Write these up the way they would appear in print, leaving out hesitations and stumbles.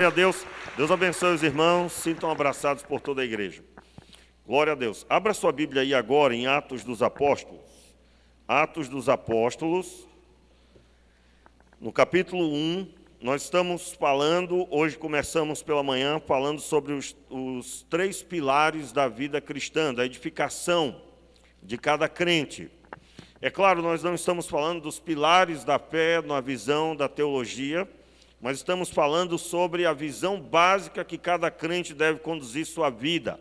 Glória a Deus. Deus abençoe os irmãos, sintam abraçados por toda a igreja. Glória a Deus. Abra sua Bíblia aí agora em Atos dos Apóstolos. Atos dos Apóstolos, no capítulo 1, nós estamos falando, hoje começamos pela manhã, falando sobre os três pilares da vida cristã, da edificação de cada crente. É claro, nós não estamos falando dos pilares da fé, na visão da teologia, mas estamos falando sobre a visão básica que cada crente deve conduzir sua vida.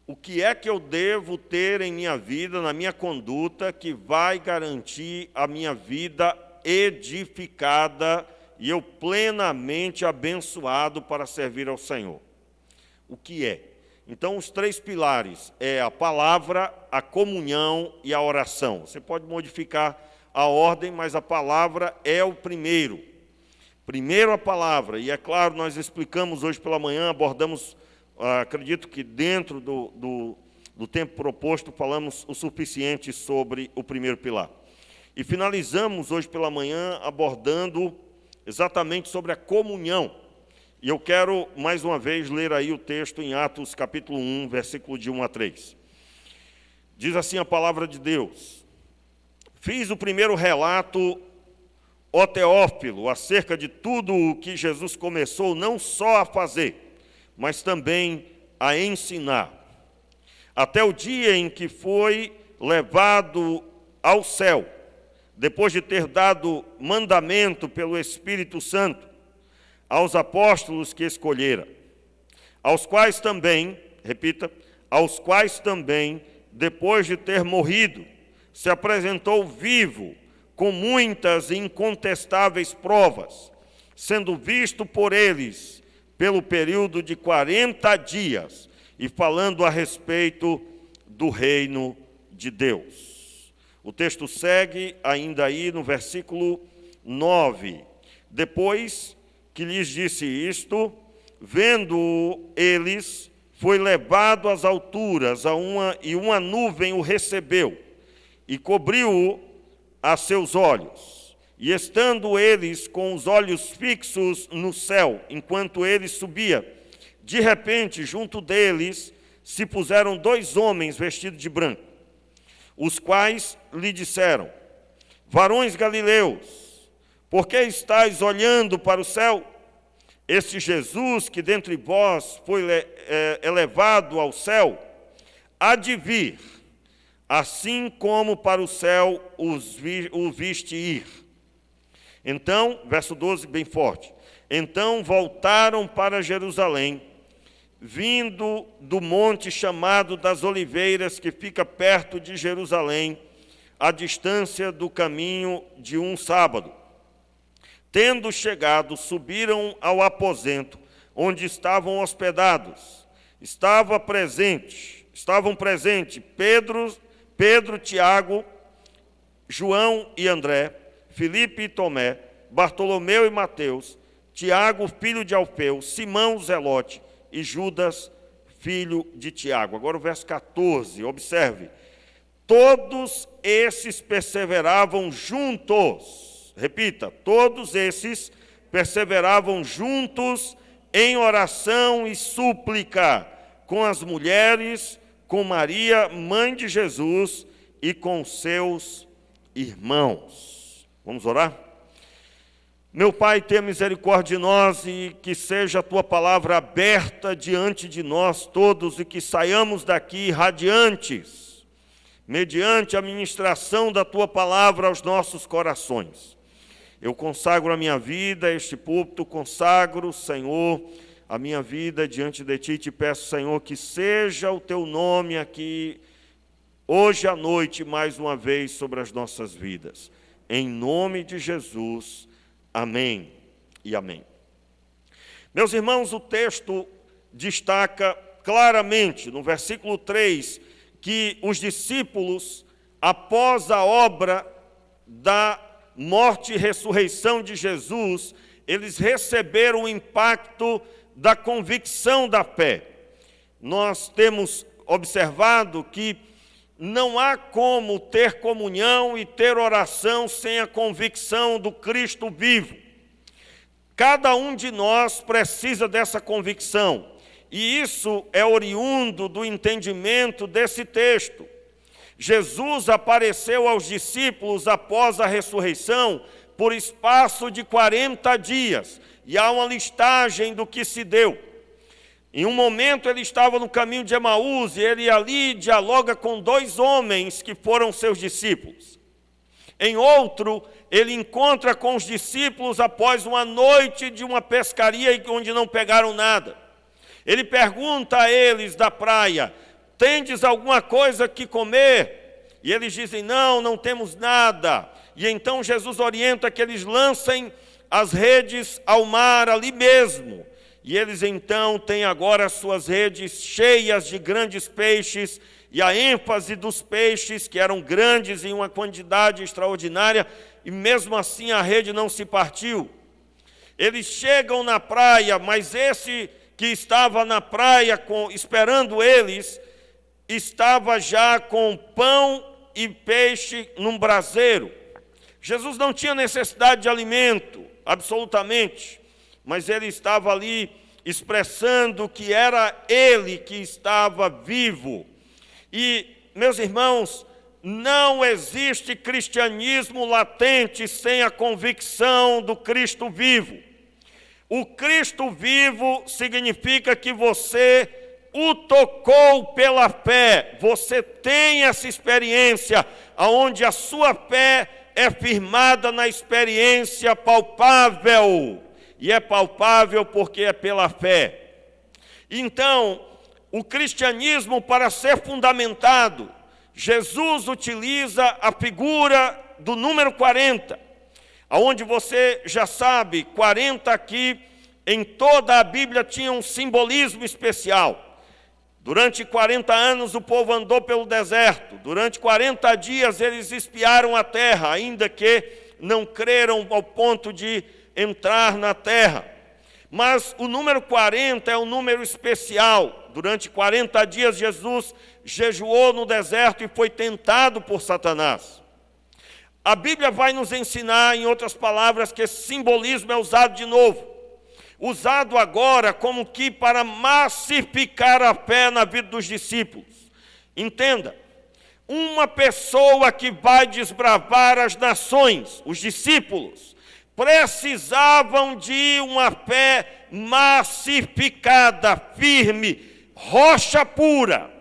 O que é que eu devo ter em minha vida, na minha conduta, que vai garantir a minha vida edificada e eu plenamente abençoado para servir ao Senhor? O que é? Então, os três pilares é a palavra, a comunhão e a oração. Você pode modificar a ordem, mas a palavra é o primeiro. Primeiro a palavra, e é claro, nós explicamos hoje pela manhã, abordamos, acredito que dentro do tempo proposto, falamos o suficiente sobre o primeiro pilar. E finalizamos hoje pela manhã abordando exatamente sobre a comunhão. E eu quero, mais uma vez, ler aí o texto em Atos, capítulo 1, versículo de 1 a 3. Diz assim a palavra de Deus: Fiz o primeiro relato, ó Teófilo, acerca de tudo o que Jesus começou não só a fazer, mas também a ensinar, até o dia em que foi levado ao céu, depois de ter dado mandamento pelo Espírito Santo aos apóstolos que escolhera, aos quais também, repita, aos quais também, depois de ter morrido, se apresentou vivo, com muitas e incontestáveis provas, sendo visto por eles pelo período de 40 dias, e falando a respeito do reino de Deus. O texto segue ainda aí no versículo 9. Depois que lhes disse isto, vendo eles, foi levado às alturas, e uma nuvem o recebeu, e cobriu-o a seus olhos, e estando eles com os olhos fixos no céu, enquanto ele subia, de repente, junto deles, se puseram dois homens vestidos de branco, os quais lhe disseram: Varões galileus, por que estáis olhando para o céu? Este Jesus, que dentre vós foi elevado ao céu, há de vir, assim como para o céu o viste ir. Então, verso 12, bem forte. Então voltaram para Jerusalém, vindo do monte chamado das Oliveiras, que fica perto de Jerusalém, à distância do caminho de um sábado. Tendo chegado, subiram ao aposento, onde estavam hospedados. Estavam presentes Pedro, Tiago, João e André, Filipe e Tomé, Bartolomeu e Mateus, Tiago, filho de Alfeu, Simão Zelote e Judas, filho de Tiago. Agora o verso 14, observe. Todos esses perseveravam juntos, repita, todos esses perseveravam juntos em oração e súplica com as mulheres, com Maria, mãe de Jesus, e com seus irmãos. Vamos orar? Meu Pai, tenha misericórdia de nós e que seja a Tua palavra aberta diante de nós todos e que saiamos daqui radiantes, mediante a ministração da Tua palavra aos nossos corações. Eu consagro a minha vida, este púlpito, consagro, Senhor, a minha vida diante de Ti, te peço, Senhor, que seja o Teu nome aqui, hoje à noite, mais uma vez, sobre as nossas vidas. Em nome de Jesus, amém e amém. Meus irmãos, o texto destaca claramente, no versículo 3, que os discípulos, após a obra da morte e ressurreição de Jesus, eles receberam o impacto da convicção da fé. Nós temos observado que não há como ter comunhão e ter oração sem a convicção do Cristo vivo. Cada um de nós precisa dessa convicção, e isso é oriundo do entendimento desse texto. Jesus apareceu aos discípulos após a ressurreição por espaço de 40 dias, e há uma listagem do que se deu. Em um momento ele estava no caminho de Emaús, e ele ali dialoga com 2 homens que foram seus discípulos. Em outro, ele encontra com os discípulos após uma noite de uma pescaria onde não pegaram nada. Ele pergunta a eles da praia: tendes alguma coisa que comer? E eles dizem: não temos nada. E então Jesus orienta que eles lancem as redes ao mar ali mesmo. E eles então têm agora as suas redes cheias de grandes peixes, e a ênfase dos peixes, que eram grandes em uma quantidade extraordinária, e mesmo assim a rede não se partiu. Eles chegam na praia, mas esse que estava na praia esperando eles, estava já com pão e peixe num braseiro. Jesus não tinha necessidade de alimento, absolutamente, mas ele estava ali expressando que era ele que estava vivo. E, meus irmãos, não existe cristianismo latente sem a convicção do Cristo vivo. O Cristo vivo significa que você o tocou pela fé. Você tem essa experiência, onde a sua fé é firmada na experiência palpável. E é palpável porque é pela fé. Então, o cristianismo, para ser fundamentado, Jesus utiliza a figura do número 40, onde você já sabe, 40 aqui em toda a Bíblia tinha um simbolismo especial. Durante 40 anos o povo andou pelo deserto, durante 40 dias eles espiaram a terra, ainda que não creram ao ponto de entrar na terra. Mas o número 40 é um número especial. Durante 40 dias Jesus jejuou no deserto e foi tentado por Satanás. A Bíblia vai nos ensinar, em outras palavras, que esse simbolismo é usado de novo. Usado agora como que para massificar a fé na vida dos discípulos. Entenda, uma pessoa que vai desbravar as nações, os discípulos, precisavam de uma fé massificada, firme, rocha pura.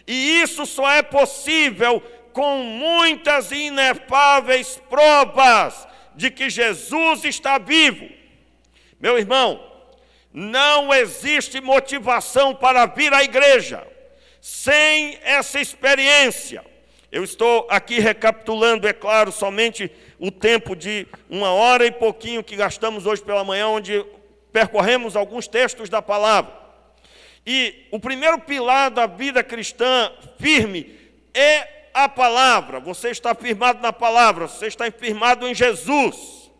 E isso só é possível com muitas e inefáveis provas de que Jesus está vivo. Meu irmão, não existe motivação para vir à igreja sem essa experiência. Eu estou aqui recapitulando, é claro, somente o tempo de 1h e pouquinho que gastamos hoje pela manhã, onde percorremos alguns textos da palavra. E o primeiro pilar da vida cristã firme é a palavra. Você está firmado na palavra, você está firmado em Jesus.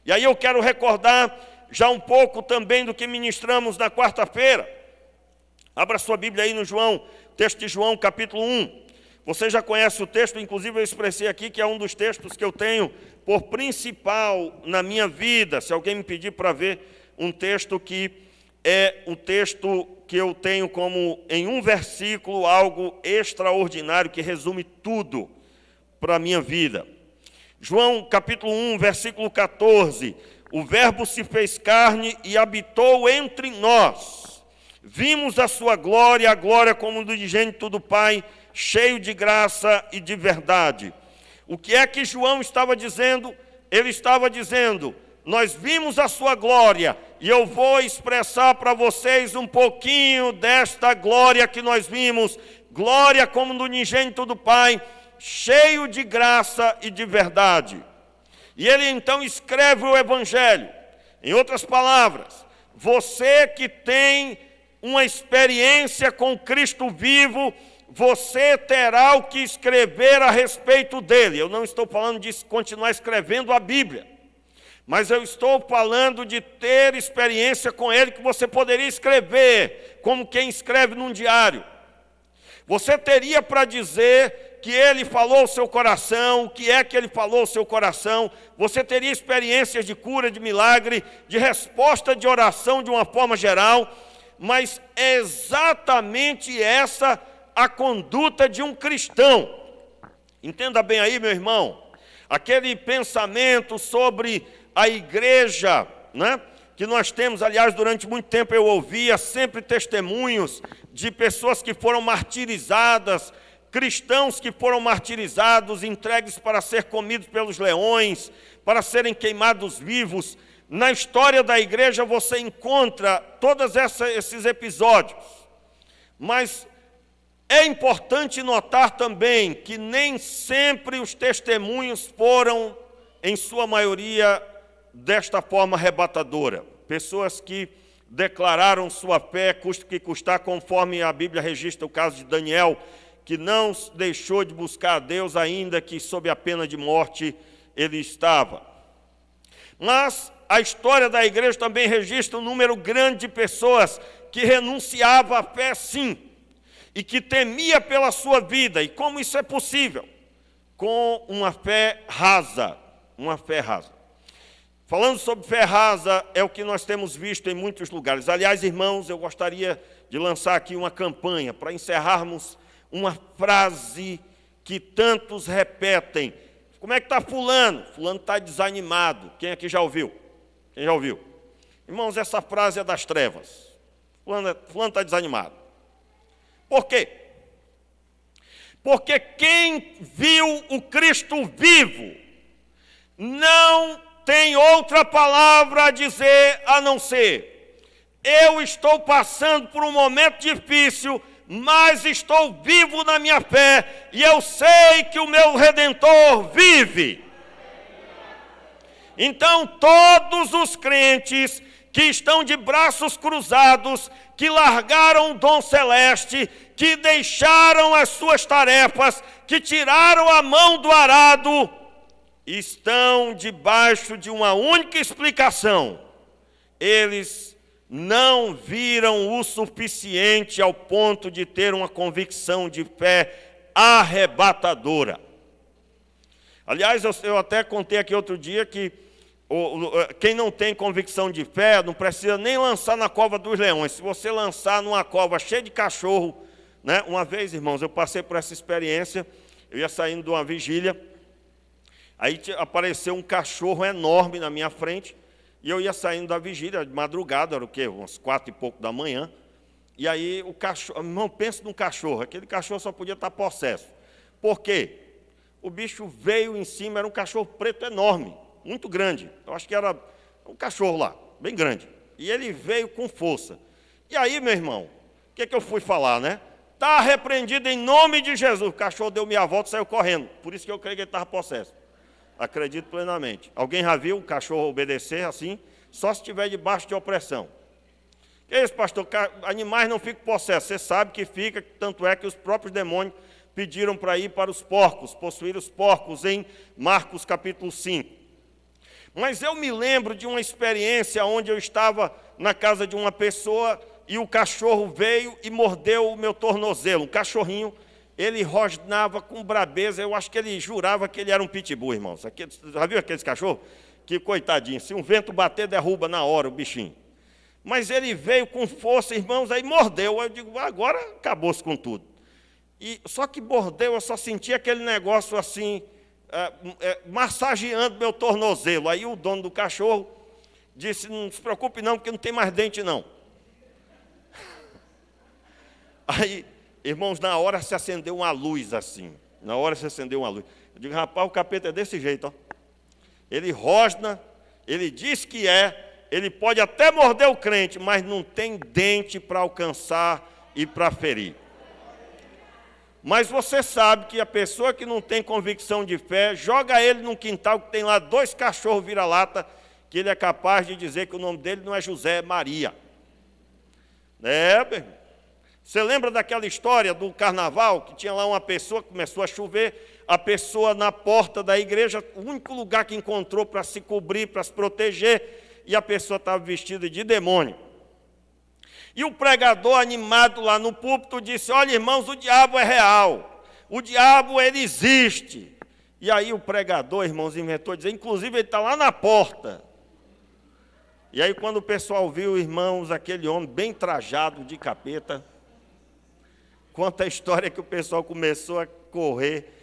E aí eu quero recordar já um pouco também do que ministramos na quarta-feira. Abra sua Bíblia aí no texto de João, capítulo 1. Você já conhece o texto, inclusive eu expressei aqui que é um dos textos que eu tenho por principal na minha vida. Se alguém me pedir para ver um texto que é um texto que eu tenho como, em um versículo, algo extraordinário que resume tudo para a minha vida. João, capítulo 1, versículo 14. O Verbo se fez carne e habitou entre nós. Vimos a sua glória, a glória como do unigênito do Pai, cheio de graça e de verdade. O que é que João estava dizendo? Ele estava dizendo: nós vimos a sua glória, e eu vou expressar para vocês um pouquinho desta glória que nós vimos, glória como do unigênito do Pai, cheio de graça e de verdade. E ele então escreve o Evangelho. Em outras palavras, você que tem uma experiência com Cristo vivo, você terá o que escrever a respeito dele. Eu não estou falando de continuar escrevendo a Bíblia, mas eu estou falando de ter experiência com ele, que você poderia escrever, como quem escreve num diário. Você teria para dizer que ele falou ao seu coração, o que é que ele falou ao seu coração. Você teria experiências de cura, de milagre, de resposta de oração de uma forma geral, mas é exatamente essa a conduta de um cristão. Entenda bem aí, meu irmão, aquele pensamento sobre a igreja, né, que nós temos, aliás, durante muito tempo eu ouvia sempre testemunhos de pessoas que foram martirizadas, cristãos que foram martirizados, entregues para ser comidos pelos leões, para serem queimados vivos. Na história da igreja você encontra todos esses episódios, mas é importante notar também que nem sempre os testemunhos foram, em sua maioria, desta forma arrebatadora. Pessoas que declararam sua fé, custe que custar, conforme a Bíblia registra o caso de Daniel, que não deixou de buscar a Deus, ainda que sob a pena de morte ele estava. Mas a história da igreja também registra um número grande de pessoas que renunciava à fé, sim, e que temia pela sua vida. E como isso é possível? Com uma fé rasa, uma fé rasa. Falando sobre fé rasa, é o que nós temos visto em muitos lugares. Aliás, irmãos, eu gostaria de lançar aqui uma campanha para encerrarmos uma frase que tantos repetem. Como é que está fulano? Fulano está desanimado. Quem aqui já ouviu? Quem já ouviu? Irmãos, essa frase é das trevas. Fulano está desanimado. Por quê? Porque quem viu o Cristo vivo não tem outra palavra a dizer a não ser: eu estou passando por um momento difícil, mas estou vivo na minha fé, e eu sei que o meu Redentor vive. Então, todos os crentes que estão de braços cruzados, que largaram o dom celeste, que deixaram as suas tarefas, que tiraram a mão do arado, estão debaixo de uma única explicação: eles não viram o suficiente ao ponto de ter uma convicção de fé arrebatadora. Aliás, eu até contei aqui outro dia que quem não tem convicção de fé não precisa nem lançar na cova dos leões. Se você lançar numa cova cheia de cachorro, né? Uma vez, irmãos, eu passei por essa experiência, eu ia saindo de uma vigília, aí apareceu um cachorro enorme na minha frente, e eu ia saindo da vigília, de madrugada, era o quê? Umas 4 e pouco da manhã, e aí o cachorro, irmão, pensa num cachorro, aquele cachorro só podia estar possesso. Por quê? O bicho veio em cima, era um cachorro preto enorme, muito grande. Eu acho que era um cachorro lá, bem grande. E ele veio com força. E aí, meu irmão, o que eu fui falar, né? Está repreendido em nome de Jesus. O cachorro deu meia volta e saiu correndo. Por isso que eu creio que ele estava possesso. Acredito plenamente. Alguém já viu o cachorro obedecer assim? Só se estiver debaixo de opressão. Que é isso, pastor? Animais não ficam possessos. Você sabe que fica, tanto é que os próprios demônios pediram para ir para os porcos, possuir os porcos em Marcos capítulo 5. Mas eu me lembro de uma experiência onde eu estava na casa de uma pessoa e o cachorro veio e mordeu o meu tornozelo. Um cachorrinho, ele rosnava com brabeza, eu acho que ele jurava que ele era um pitbull, irmãos. Já viu aqueles cachorros? Que coitadinho, se um vento bater, derruba na hora o bichinho. Mas ele veio com força, irmãos, aí mordeu. Eu digo, agora acabou-se com tudo. Só que mordeu, eu só senti aquele negócio assim, massageando meu tornozelo. Aí o dono do cachorro disse, não se preocupe não, porque não tem mais dente não. Aí, irmãos, na hora se acendeu uma luz assim. Na hora se acendeu uma luz. Eu digo, rapaz, o capeta é desse jeito, ó. Ele rosna, ele diz que ele pode até morder o crente, mas não tem dente para alcançar e para ferir. Mas você sabe que a pessoa que não tem convicção de fé, joga ele num quintal que tem lá 2 cachorros vira-lata, que ele é capaz de dizer que o nome dele não é José, é Maria. Meu irmão. Você lembra daquela história do carnaval, que tinha lá uma pessoa, começou a chover, a pessoa na porta da igreja, o único lugar que encontrou para se cobrir, para se proteger, e a pessoa estava vestida de demônio. E o pregador, animado lá no púlpito, disse, olha, irmãos, o diabo é real. o diabo, ele existe. E aí o pregador, irmãos, inventou dizer, inclusive ele está lá na porta. E aí quando o pessoal viu, irmãos, aquele homem bem trajado de capeta, conta a história que o pessoal começou a correr,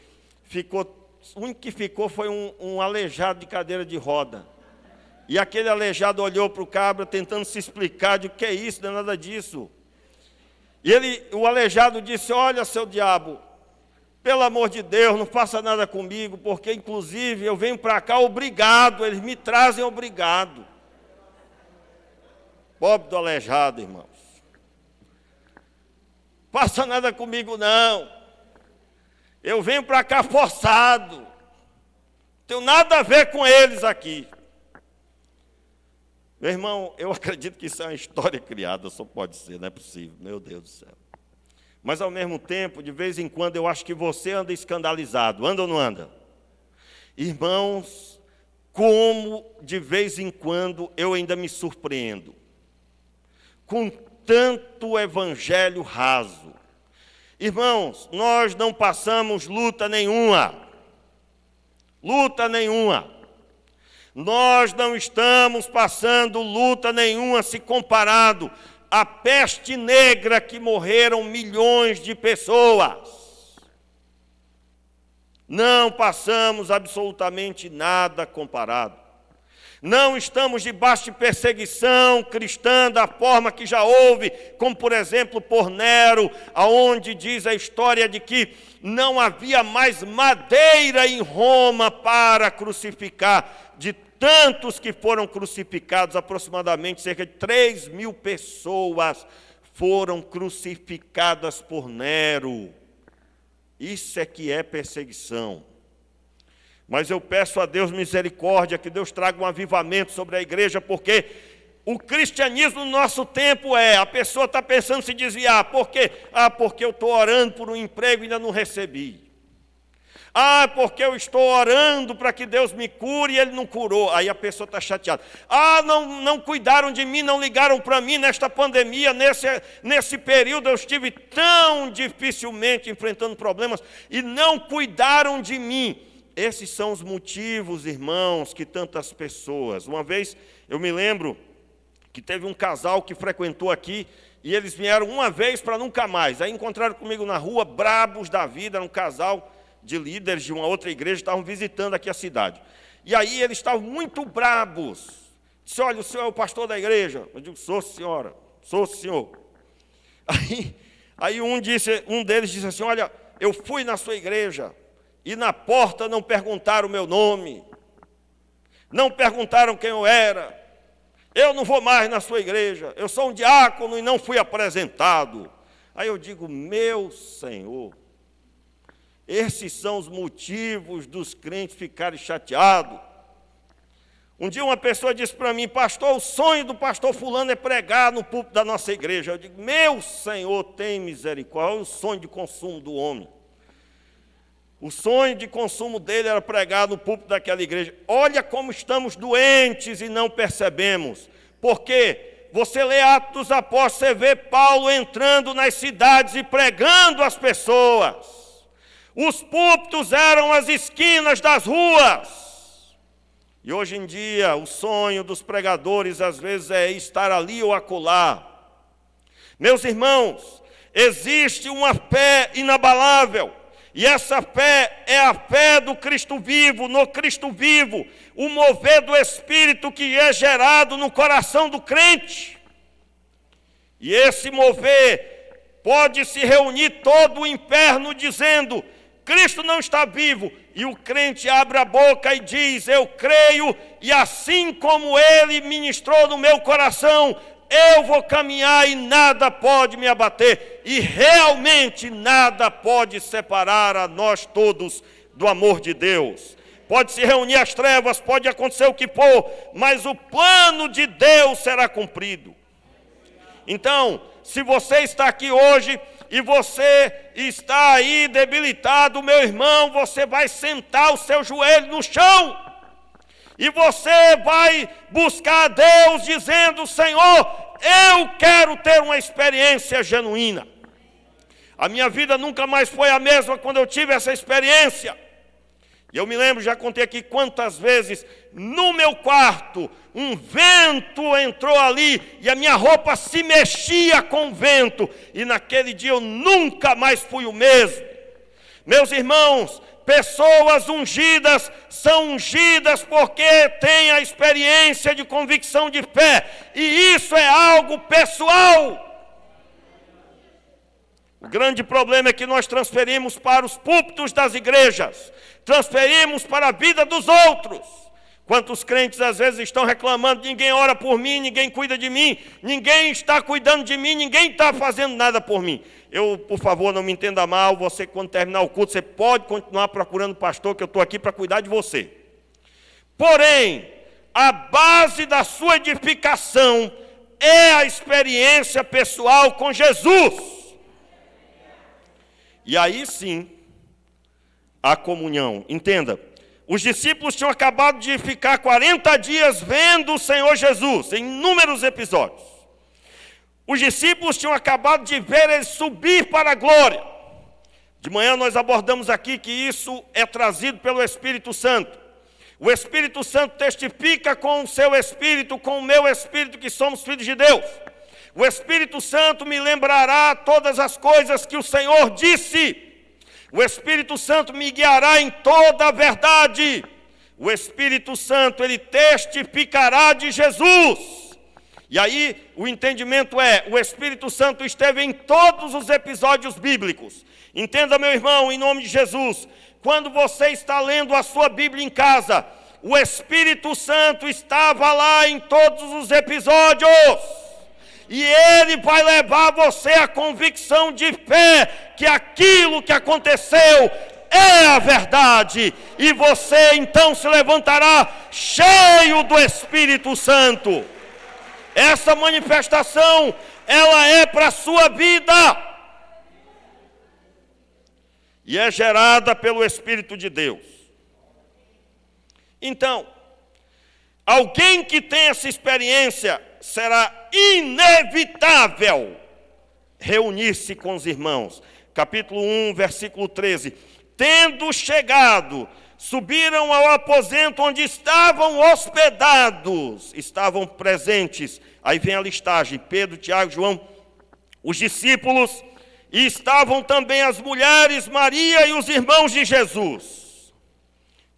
o único que ficou foi um aleijado de cadeira de roda. E aquele aleijado olhou para o cabra tentando se explicar de o que é isso, não é nada disso. E o aleijado disse, olha, seu diabo, pelo amor de Deus, não faça nada comigo, porque inclusive eu venho para cá obrigado, eles me trazem obrigado. Pobre do aleijado, irmãos. Faça nada comigo não. Eu venho para cá forçado. Não tenho nada a ver com eles aqui. Meu irmão, eu acredito que isso é uma história criada, só pode ser, não é possível, meu Deus do céu. Mas ao mesmo tempo, de vez em quando, eu acho que você anda escandalizado, anda ou não anda? Irmãos, como de vez em quando eu ainda me surpreendo com tanto evangelho raso. Irmãos, nós não passamos luta nenhuma. Luta nenhuma. Nós não estamos passando luta nenhuma se comparado à peste negra que morreram milhões de pessoas. Não passamos absolutamente nada comparado. Não estamos debaixo de perseguição cristã da forma que já houve, como por exemplo por Nero, aonde diz a história de que não havia mais madeira em Roma para crucificar. De tantos que foram crucificados, aproximadamente cerca de 3.000 pessoas foram crucificadas por Nero. Isso é que é perseguição. Mas eu peço a Deus misericórdia, que Deus traga um avivamento sobre a igreja, porque o cristianismo no nosso tempo a pessoa está pensando em se desviar. Por quê? Porque eu estou orando por um emprego e ainda não recebi. Porque eu estou orando para que Deus me cure e Ele não curou. Aí a pessoa está chateada. Não cuidaram de mim, não ligaram para mim nesta pandemia, nesse período eu estive tão dificilmente enfrentando problemas e não cuidaram de mim. Esses são os motivos, irmãos, que tantas pessoas... Uma vez, eu me lembro que teve um casal que frequentou aqui, e eles vieram uma vez para nunca mais. Aí encontraram comigo na rua, brabos da vida, era um casal de líderes de uma outra igreja, estavam visitando aqui a cidade. E aí eles estavam muito brabos. Disse, olha, o senhor é o pastor da igreja? Eu digo, sou senhora, sou senhor. Aí um deles disse assim, olha, eu fui na sua igreja, e na porta não perguntaram o meu nome, não perguntaram quem eu era, eu não vou mais na sua igreja, eu sou um diácono e não fui apresentado. Aí eu digo, meu Senhor, esses são os motivos dos crentes ficarem chateados. Um dia uma pessoa disse para mim, pastor, o sonho do pastor fulano é pregar no púlpito da nossa igreja. Eu digo, meu Senhor, tem misericórdia, é o sonho de consumo do homem. O sonho de consumo dele era pregar no púlpito daquela igreja. Olha como estamos doentes e não percebemos. Porque você lê Atos dos Apóstolos, você vê Paulo entrando nas cidades e pregando às pessoas. Os púlpitos eram as esquinas das ruas. E hoje em dia, o sonho dos pregadores, às vezes, é estar ali ou acolá. Meus irmãos, existe uma fé inabalável. E essa fé é a fé do Cristo vivo, no Cristo vivo, o mover do Espírito que é gerado no coração do crente. E esse mover pode se reunir todo o inferno dizendo, Cristo não está vivo. E o crente abre a boca e diz, eu creio, e assim como Ele ministrou no meu coração, eu vou caminhar e nada pode me abater. E realmente nada pode separar a nós todos do amor de Deus. Pode se reunir as trevas, pode acontecer o que for, mas o plano de Deus será cumprido. Então, se você está aqui hoje e você está aí debilitado, meu irmão, você vai sentar o seu joelho no chão. E você vai buscar a Deus dizendo, Senhor, eu quero ter uma experiência genuína. A minha vida nunca mais foi a mesma quando eu tive essa experiência. E eu me lembro, já contei aqui quantas vezes, no meu quarto, um vento entrou ali e a minha roupa se mexia com o vento. E naquele dia eu nunca mais fui o mesmo. Meus irmãos, pessoas ungidas são ungidas porque têm a experiência de convicção de fé. E isso é algo pessoal. O grande problema é que nós transferimos para os púlpitos das igrejas, transferimos para a vida dos outros. Quantos crentes às vezes estão reclamando, ninguém ora por mim, ninguém cuida de mim, ninguém está cuidando de mim, ninguém está fazendo nada por mim. Por favor, não me entenda mal, você quando terminar o culto, você pode continuar procurando o pastor, que eu estou aqui para cuidar de você. Porém, a base da sua edificação é a experiência pessoal com Jesus. E aí sim, a comunhão. Entenda, os discípulos tinham acabado de ficar 40 dias vendo o Senhor Jesus, em inúmeros episódios. Os discípulos tinham acabado de ver ele subir para a glória. De manhã nós abordamos aqui que isso é trazido pelo Espírito Santo. O Espírito Santo testifica com o seu Espírito, com o meu Espírito, que somos filhos de Deus. O Espírito Santo me lembrará todas as coisas que o Senhor disse. O Espírito Santo me guiará em toda a verdade. O Espírito Santo, ele testificará de Jesus. E aí, o entendimento é, o Espírito Santo esteve em todos os episódios bíblicos. Entenda, meu irmão, em nome de Jesus, quando você está lendo a sua Bíblia em casa, o Espírito Santo estava lá em todos os episódios. E ele vai levar você à convicção de fé que aquilo que aconteceu é a verdade. E você então se levantará cheio do Espírito Santo. Essa manifestação, ela é para a sua vida. E é gerada pelo Espírito de Deus. Então, alguém que tem essa experiência, será inevitável reunir-se com os irmãos. Capítulo 1, versículo 13. Tendo chegado, subiram ao aposento onde estavam hospedados, estavam presentes. Aí vem a listagem: Pedro, Tiago, João, os discípulos, e estavam também as mulheres, Maria e os irmãos de Jesus.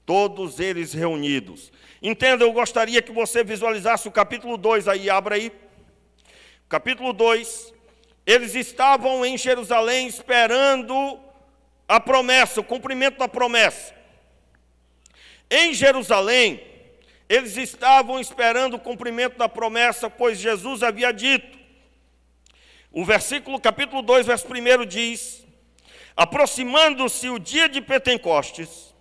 Todos eles reunidos. Entenda, eu gostaria que você visualizasse o capítulo 2 aí, abra aí. Capítulo 2, eles estavam em Jerusalém esperando a promessa, o cumprimento da promessa. Em Jerusalém, eles estavam esperando o cumprimento da promessa, pois Jesus havia dito. Capítulo 2, verso 1 diz: aproximando-se o dia de Pentecostes,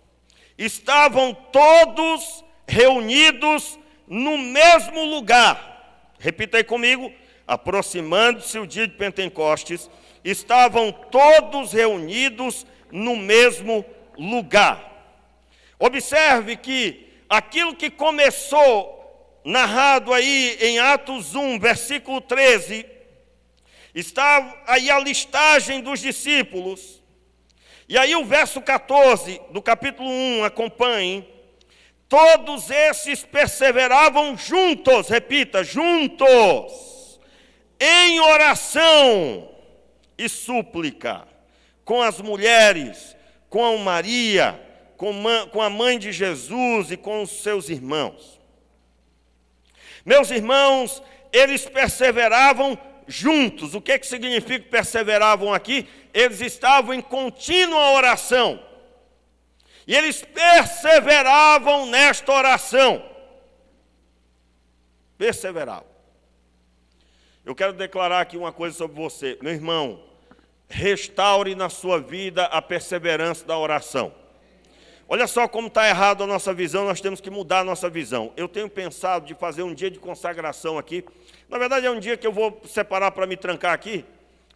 estavam todos reunidos no mesmo lugar. Repita aí comigo. Aproximando-se o dia de Pentecostes, estavam todos reunidos no mesmo lugar. Observe que aquilo que começou, narrado aí em Atos 1, versículo 13, está aí a listagem dos discípulos. E aí o verso 14 do capítulo 1, acompanhem. Todos esses perseveravam juntos, repita, juntos, em oração e súplica, com as mulheres, com Maria, com a mãe de Jesus e com os seus irmãos. Meus irmãos, eles perseveravam juntos. O que significa perseveravam aqui? Eles estavam em contínua oração. E eles perseveravam nesta oração. Perseveravam. Eu quero declarar aqui uma coisa sobre você. Meu irmão, restaure na sua vida a perseverança da oração. Olha só como está errado a nossa visão, nós temos que mudar a nossa visão. Eu tenho pensado de fazer um dia de consagração aqui. Na verdade, é um dia que eu vou separar para me trancar aqui,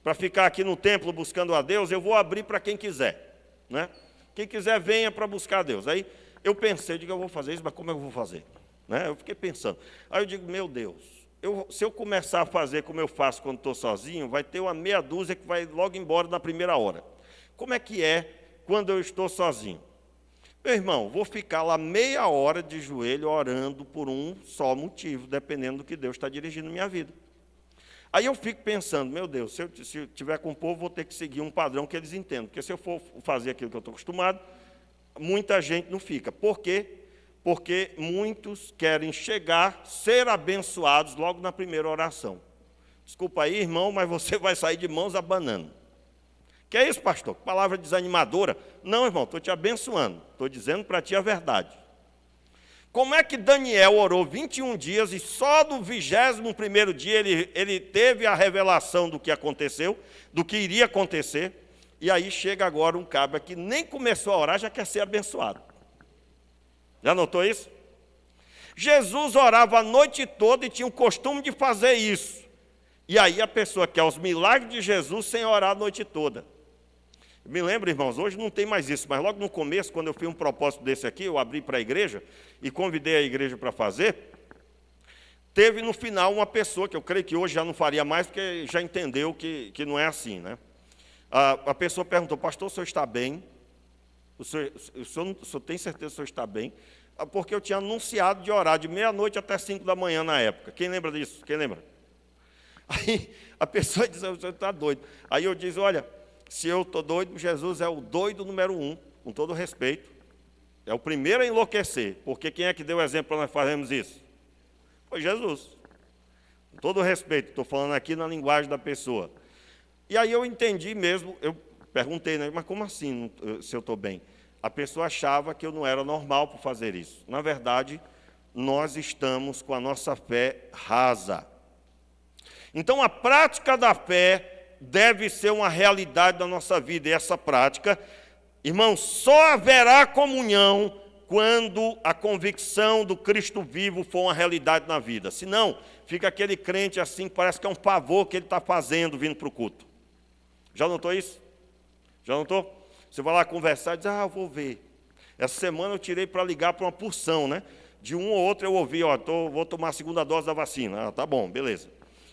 para ficar aqui no templo buscando a Deus. Eu vou abrir para quem quiser, né? Quem quiser, venha para buscar a Deus. Aí eu pensei, eu vou fazer isso, mas como eu vou fazer? Né? Eu fiquei pensando. Aí eu digo, meu Deus, se eu começar a fazer como eu faço quando estou sozinho, vai ter uma meia dúzia que vai logo embora na primeira hora. Como é que é quando eu estou sozinho? Meu irmão, vou ficar lá meia hora de joelho orando por um só motivo, dependendo do que Deus está dirigindo minha vida. Aí eu fico pensando, meu Deus, se eu estiver com o povo, vou ter que seguir um padrão que eles entendam. Porque se eu for fazer aquilo que eu estou acostumado, muita gente não fica. Por quê? Porque muitos querem chegar, ser abençoados logo na primeira oração. Desculpa aí, irmão, mas você vai sair de mãos abanando. Que é isso, pastor? Que palavra desanimadora. Não, irmão, estou te abençoando. Estou dizendo para ti a verdade. Como é que Daniel orou 21 dias e só no 21º dia ele teve a revelação do que aconteceu, do que iria acontecer, e aí chega agora um cabra que nem começou a orar, já quer ser abençoado. Já notou isso? Jesus orava a noite toda e tinha o costume de fazer isso. E aí a pessoa quer os milagres de Jesus sem orar a noite toda. Me lembro, irmãos, hoje não tem mais isso, mas logo no começo, quando eu fiz um propósito desse aqui, eu abri para a igreja e convidei a igreja para fazer, teve no final uma pessoa, que eu creio que hoje já não faria mais, porque já entendeu que não é assim, né? A pessoa perguntou, pastor, o senhor está bem? O senhor tem certeza que o senhor está bem? Porque eu tinha anunciado de orar de meia-noite até 5 da manhã na época. Quem lembra disso? Quem lembra? Aí a pessoa diz, o senhor está doido. Aí eu disse, olha, se eu estou doido, Jesus é o doido número 1, com todo respeito. É o primeiro a enlouquecer, porque quem é que deu o exemplo para nós fazermos isso? Foi Jesus. Com todo respeito, estou falando aqui na linguagem da pessoa. E aí eu entendi mesmo, eu perguntei, né, mas como assim, se eu estou bem? A pessoa achava que eu não era normal por fazer isso. Na verdade, nós estamos com a nossa fé rasa. Então, a prática da fé deve ser uma realidade da nossa vida. E essa prática, irmão, só haverá comunhão quando a convicção do Cristo vivo for uma realidade na vida. Senão, fica aquele crente assim, parece que é um pavor que ele está fazendo vindo para o culto. Já notou isso? Já notou? Você vai lá conversar e diz, eu vou ver. Essa semana eu tirei para ligar para uma porção, né? De um ou outro eu ouvi, vou tomar a segunda dose da vacina. Tá bom, beleza.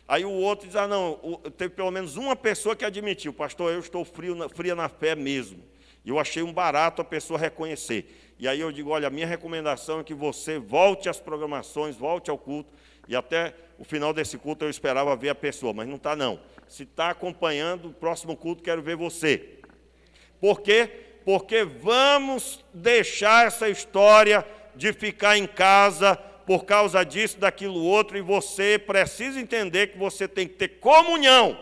Aí o outro diz, não, teve pelo menos uma pessoa que admitiu, pastor, eu estou fria na fé mesmo. E eu achei um barato a pessoa reconhecer. E aí eu digo, olha, a minha recomendação é que você volte às programações, volte ao culto, e até o final desse culto eu esperava ver a pessoa, mas não está não. Se está acompanhando o próximo culto, quero ver você. Por quê? Porque vamos deixar essa história de ficar em casa por causa disso, daquilo outro, e você precisa entender que você tem que ter comunhão.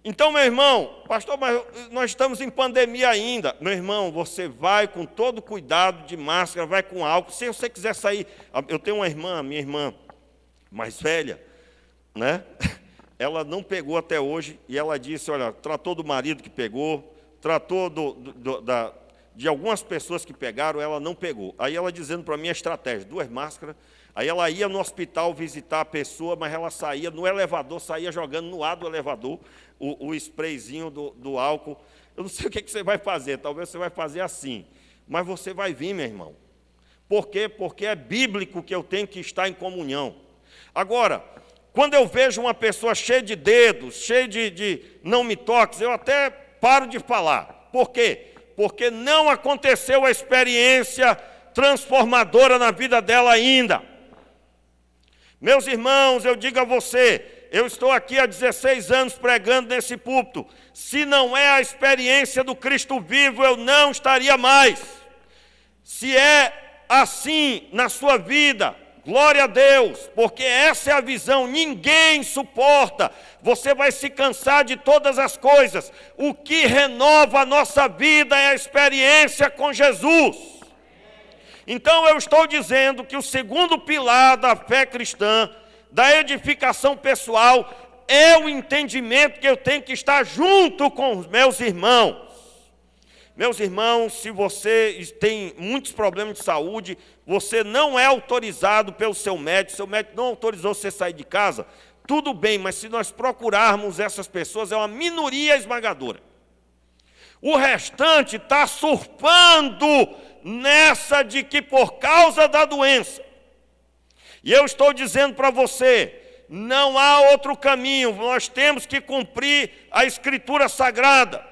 Então, meu irmão, pastor, mas nós estamos em pandemia ainda. Meu irmão, você vai com todo cuidado de máscara, vai com álcool. Se você quiser sair, eu tenho uma irmã, minha irmã mais velha, né? Ela não pegou até hoje, e ela disse, olha, tratou do marido que pegou, tratou de algumas pessoas que pegaram, ela não pegou. Aí ela dizendo para mim a estratégia, 2 máscaras, aí ela ia no hospital visitar a pessoa, mas ela saía no elevador, saía jogando no ar do elevador o sprayzinho do álcool. Eu não sei o que você vai fazer, talvez você vai fazer assim, mas você vai vir, meu irmão. Por quê? Porque é bíblico que eu tenho que estar em comunhão. Agora, quando eu vejo uma pessoa cheia de dedos, cheia de não me toques, eu até paro de falar. Por quê? Porque não aconteceu a experiência transformadora na vida dela ainda. Meus irmãos, eu digo a você, eu estou aqui há 16 anos pregando nesse púlpito. Se não é a experiência do Cristo vivo, eu não estaria mais. Se é assim na sua vida, glória a Deus, porque essa é a visão, ninguém suporta. Você vai se cansar de todas as coisas. O que renova a nossa vida é a experiência com Jesus. Então eu estou dizendo que o segundo pilar da fé cristã, da edificação pessoal, é o entendimento que eu tenho que estar junto com os meus irmãos. Meus irmãos, se você tem muitos problemas de saúde, você não é autorizado pelo seu médico não autorizou você sair de casa, tudo bem, mas se nós procurarmos essas pessoas, é uma minoria esmagadora. O restante está surfando nessa de que por causa da doença, E eu estou dizendo para você, não há outro caminho, nós temos que cumprir a Escritura Sagrada.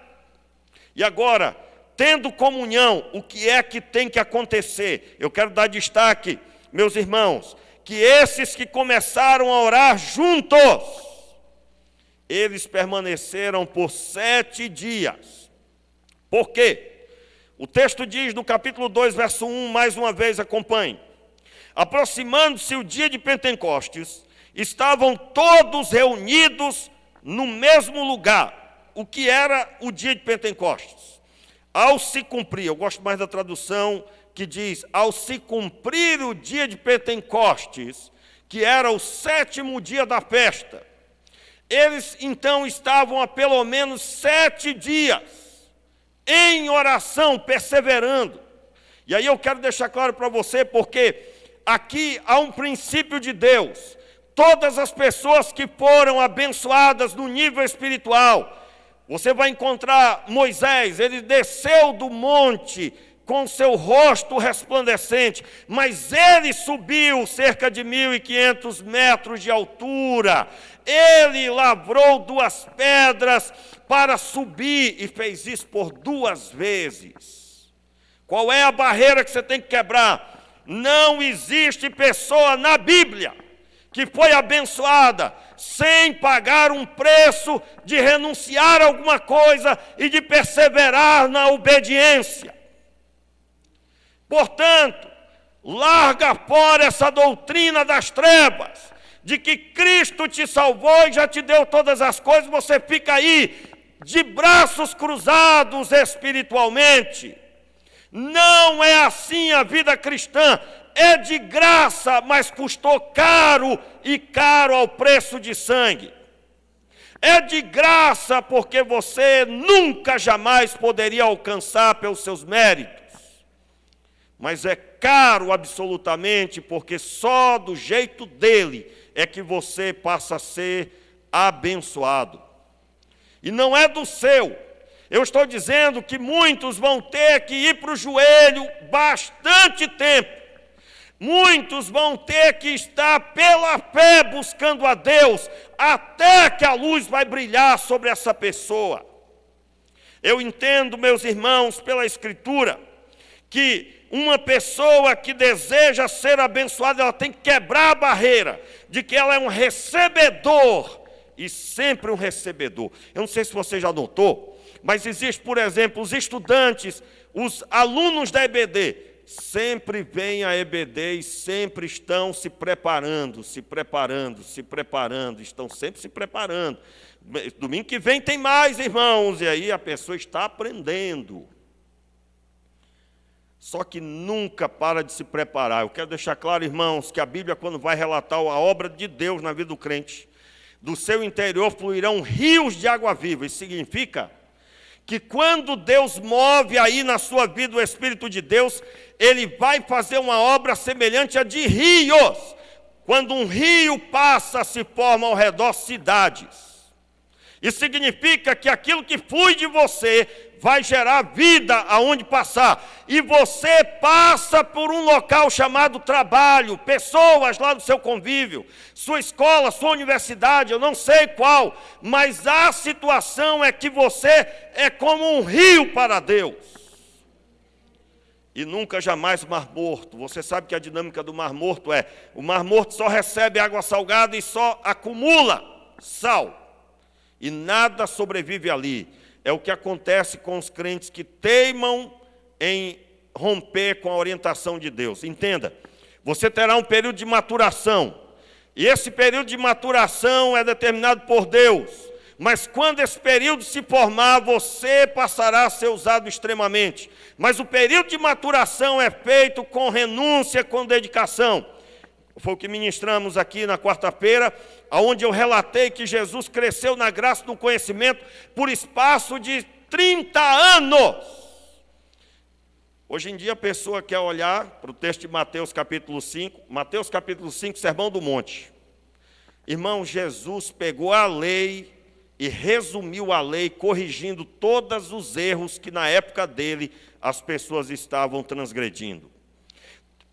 E agora, tendo comunhão, o que é que tem que acontecer? Eu quero dar destaque, meus irmãos, que esses que começaram a orar juntos, eles permaneceram por 7 dias. Por quê? O texto diz no capítulo 2, verso 1, mais uma vez acompanhe. Aproximando-se o dia de Pentecostes, estavam todos reunidos no mesmo lugar. O que era o dia de Pentecostes? Ao se cumprir, eu gosto mais da tradução que diz, ao se cumprir o dia de Pentecostes, que era o 7º dia da festa, eles então estavam há pelo menos 7 dias em oração, perseverando. E aí eu quero deixar claro para você, porque aqui há um princípio de Deus. Todas as pessoas que foram abençoadas no nível espiritual, você vai encontrar Moisés, ele desceu do monte com seu rosto resplandecente, mas ele subiu cerca de 1.500 metros de altura. Ele lavrou 2 pedras para subir e fez isso por 2 vezes. Qual é a barreira que você tem que quebrar? Não existe pessoa na Bíblia que foi abençoada sem pagar um preço de renunciar a alguma coisa e de perseverar na obediência. Portanto, larga fora essa doutrina das trevas, de que Cristo te salvou e já te deu todas as coisas, você fica aí de braços cruzados espiritualmente. Não é assim a vida cristã. É de graça, mas custou caro e caro ao preço de sangue. É de graça porque você nunca jamais poderia alcançar pelos seus méritos. Mas é caro absolutamente porque só do jeito dele é que você passa a ser abençoado. E não é do seu. Eu estou dizendo que muitos vão ter que ir para o joelho bastante tempo. Muitos vão ter que estar pela fé buscando a Deus, até que a luz vai brilhar sobre essa pessoa. Eu entendo, meus irmãos, pela Escritura, que uma pessoa que deseja ser abençoada, ela tem que quebrar a barreira de que ela é um recebedor, e sempre um recebedor. Eu não sei se você já notou, mas existe, por exemplo, os estudantes, os alunos da EBD, sempre vêm à EBD e sempre estão se preparando, estão sempre se preparando. Domingo que vem tem mais, irmãos, e aí a pessoa está aprendendo. Só que nunca para de se preparar. Eu quero deixar claro, irmãos, que a Bíblia, quando vai relatar a obra de Deus na vida do crente, do seu interior fluirão rios de água viva. Isso significa que quando Deus move aí na sua vida o Espírito de Deus, Ele vai fazer uma obra semelhante a de rios. Quando um rio passa, se formam ao redor cidades. Isso significa que aquilo que flui de você vai gerar vida aonde passar. E você passa por um local chamado trabalho, pessoas lá do seu convívio, sua escola, sua universidade, eu não sei qual, mas a situação é que você é como um rio para Deus. E nunca jamais Mar Morto. Você sabe que a dinâmica do Mar Morto é, o Mar Morto só recebe água salgada e só acumula sal. E nada sobrevive ali. É o que acontece com os crentes que teimam em romper com a orientação de Deus. Entenda, você terá um período de maturação. E esse período de maturação é determinado por Deus. Mas quando esse período se formar, você passará a ser usado extremamente. Mas o período de maturação é feito com renúncia, com dedicação. Foi o que ministramos aqui na quarta-feira, onde eu relatei que Jesus cresceu na graça e no conhecimento por espaço de 30 anos. Hoje em dia a pessoa quer olhar para o texto de Mateus capítulo 5, Sermão do Monte. Irmão, Jesus pegou a lei e resumiu a lei, corrigindo todos os erros que na época dele as pessoas estavam transgredindo.